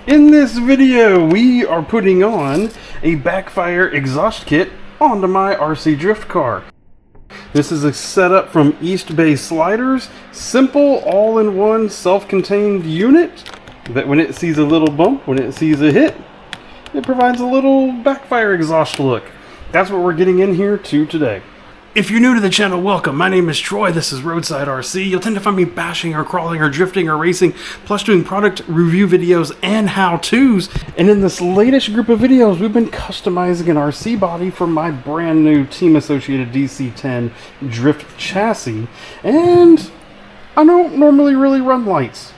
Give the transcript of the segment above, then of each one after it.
In this video, we are putting on a Backfire exhaust kit onto my RC drift car. This is a setup from Eastbay sliders, simple all-in-one self-contained unit that when it sees a little bump, when it sees a hit, it provides a little Backfire exhaust look. That's what we're getting in here to today. If you're new to the channel, welcome. My name is Troy. This is Roadside RC. You'll tend to find me bashing or crawling or drifting or racing, plus doing product review videos and how-tos. And in this latest group of videos, we've been customizing an RC body for my brand new Team Associated DC-10 drift chassis. And I don't normally really run lights,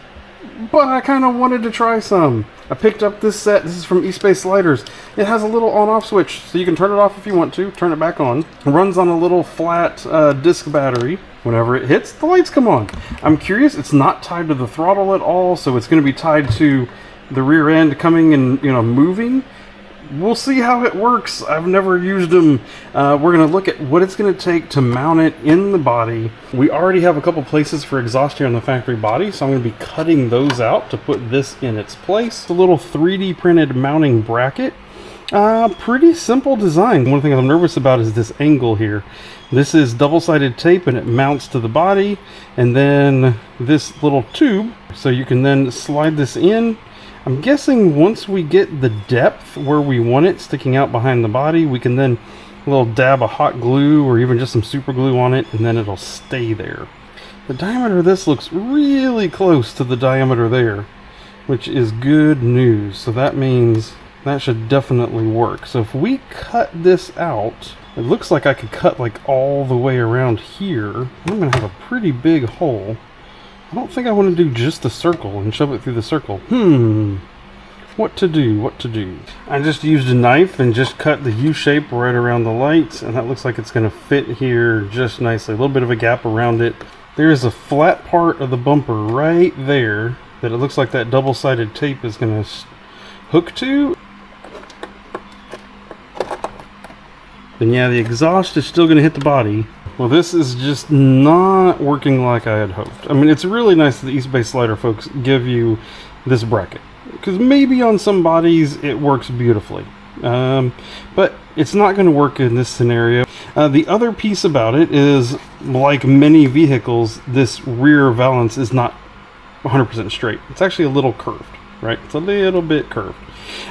but I kind of wanted to try some. I picked up this set. This is from Eastbay sliders. It has a little on-off switch, so you can turn it off if you want to, turn it back on. It runs on a little flat disc battery. Whenever it hits, the lights come on. I'm curious, it's not tied to the throttle at all, so it's going to be tied to the rear end coming and, moving. We'll see how it works. I've never used them. We're going to look at what it's going to take to mount it in the body. We already have a couple places for exhaust here on the factory body, so I'm going to be cutting those out to put this in its place. A little 3D printed mounting bracket. Pretty simple design. One thing I'm nervous about is this angle here. This is double-sided tape and it mounts to the body, and then this little tube, so you can then slide this in. I'm guessing once we get the depth where we want it sticking out behind the body, we can then a little dab of hot glue or even just some super glue on it, and then it'll stay there. The diameter of this looks really close to the diameter there, which is good news. So that means that should definitely work. So if we cut this out, it looks like I could cut like all the way around here. I'm gonna have a pretty big hole. I don't think I want to do just the circle and shove it through the circle. What to do? I just used a knife and just cut the U shape right around the lights, and that looks like it's going to fit here just nicely. A little bit of a gap around it. There is a flat part of the bumper right there that it looks like that double-sided tape is going to hook to. Then yeah, the exhaust is still going to hit the body. Well, this is just not working like I had hoped. I mean, it's really nice that the Eastbay slider folks give you this bracket, because maybe on some bodies it works beautifully, but it's not going to work in this scenario. The other piece about it is, like many vehicles, this rear valance is not 100% straight. It's actually a little curved, right? It's a little bit curved.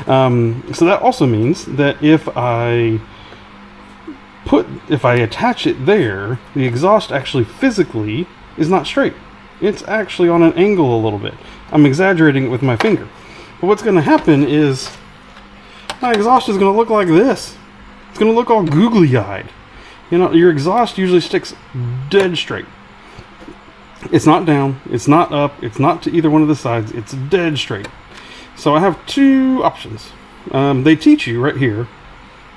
So that also means that if I attach it there, the exhaust actually physically is not straight. It's actually on an angle a little bit. I'm exaggerating it with my finger. But what's going to happen is my exhaust is going to look like this. It's going to look all googly-eyed. Your exhaust usually sticks dead straight. It's not down, it's not up, it's not to either one of the sides, it's dead straight. So I have two options. They teach you right here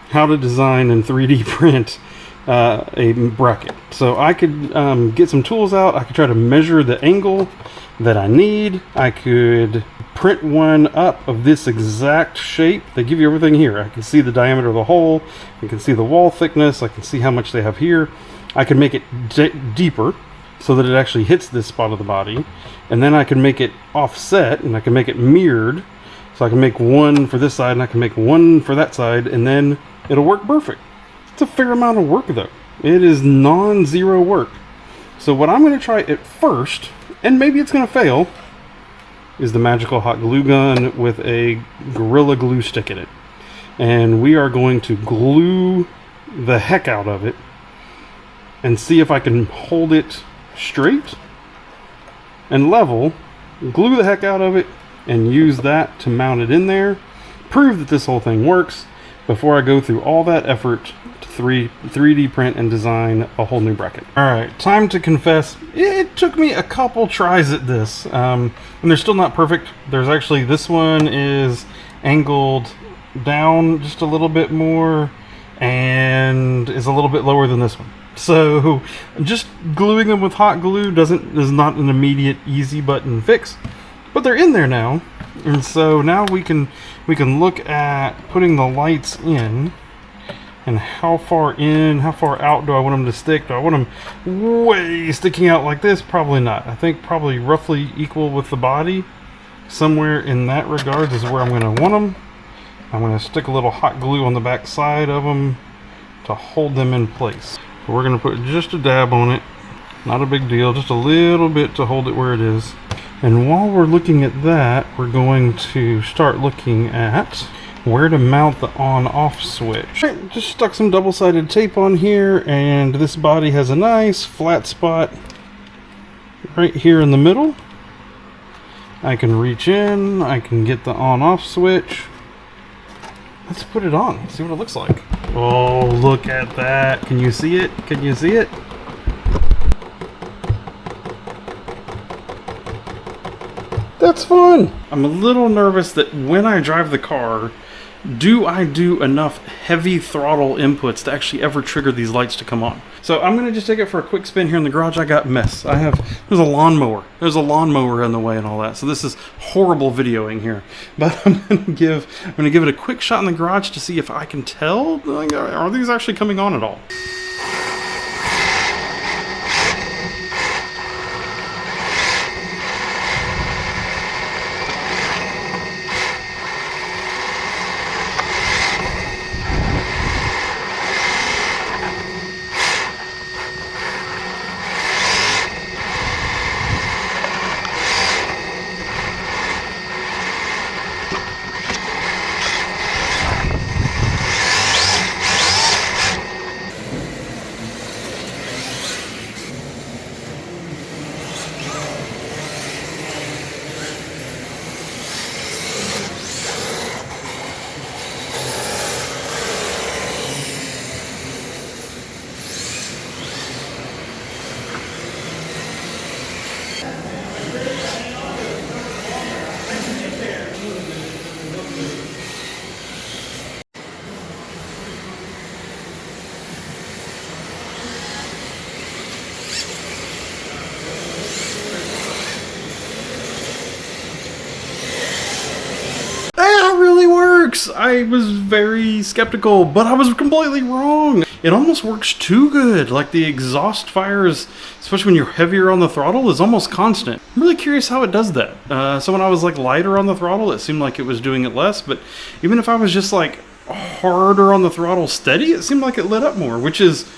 how to design and 3D print a bracket. So I could get some tools out. I could try to measure the angle that I need. I could print one up of this exact shape. They give you everything here. I can see the diameter of the hole. I can see the wall thickness. I can see how much they have here. I can make it deeper so that it actually hits this spot of the body. And then I can make it offset, and I can make it mirrored. So I can make one for this side and I can make one for that side, and then it'll work perfect. It's a fair amount of work though. It is non-zero work. So what I'm going to try at first, and maybe it's going to fail, is the magical hot glue gun with a Gorilla Glue stick in it. And we are going to glue the heck out of it and see if I can hold it straight and level, glue the heck out of it, and use that to mount it in there. Prove that this whole thing works before I go through all that effort to 3D print and design a whole new bracket. Alright, time to confess, it took me a couple tries at this, and they're still not perfect. There's actually, this one is angled down just a little bit more and is a little bit lower than this one. So just gluing them with hot glue is not an immediate easy button fix, but they're in there now. And so now we can look at putting the lights in, and how far in, how far out do I want them to stick? Do I want them way sticking out like this? Probably not. I think probably roughly equal with the body. somewhere in that regards is where I'm going to want them. I'm going to stick a little hot glue on the back side of them to hold them in place. So we're going to put just a dab on it. Not a big deal, just a little bit to hold it where it is. And while we're looking at that, we're going to start looking at where to mount the on-off switch. Right, just stuck some double-sided tape on here, and this body has a nice flat spot right here in the middle. I can reach in, I can get the on-off switch. Let's put it on, see what it looks like. Oh, look at that. Can you see it? Can you see it? That's fun. I'm a little nervous that when I drive the car, do I do enough heavy throttle inputs to actually ever trigger these lights to come on? So I'm gonna just take it for a quick spin here in the garage. I got mess. There's a lawnmower. There's a lawnmower in the way and all that. So this is horrible videoing here. But I'm gonna give it a quick shot in the garage to see if I can tell. Like, are these actually coming on at all? Really works. I was very skeptical, but I was completely wrong. It almost works too good. Like the exhaust fires, especially when you're heavier on the throttle, is almost constant. I'm really curious how it does that. So when I was like lighter on the throttle, it seemed like it was doing it less, but even if I was just like harder on the throttle steady, it seemed like it lit up more, which is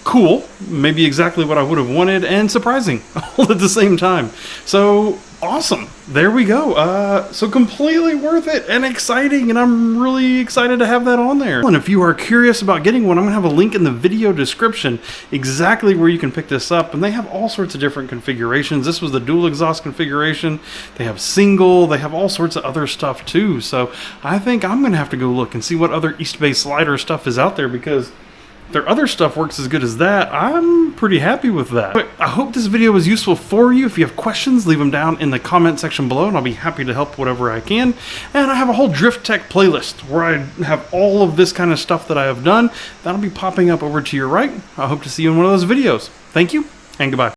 cool, maybe exactly what I would have wanted, and surprising all at the same time. So awesome, there we go. So completely worth it and exciting, and I'm really excited to have that on there. And if you are curious about getting one, I'm gonna have a link in the video description exactly where you can pick this up, and they have all sorts of different configurations. This was the dual exhaust configuration. They have single, they have all sorts of other stuff too. So I think I'm gonna have to go look and see what other Eastbay slider stuff is out there, because their other stuff works as good as that. I'm pretty happy with that. But I hope this video was useful for you. If you have questions, leave them down in the comment section below, and I'll be happy to help whatever I can. And I have a whole Drift Tech playlist where I have all of this kind of stuff that I have done. That'll be popping up over to your right. I hope to see you in one of those videos. Thank you, and goodbye.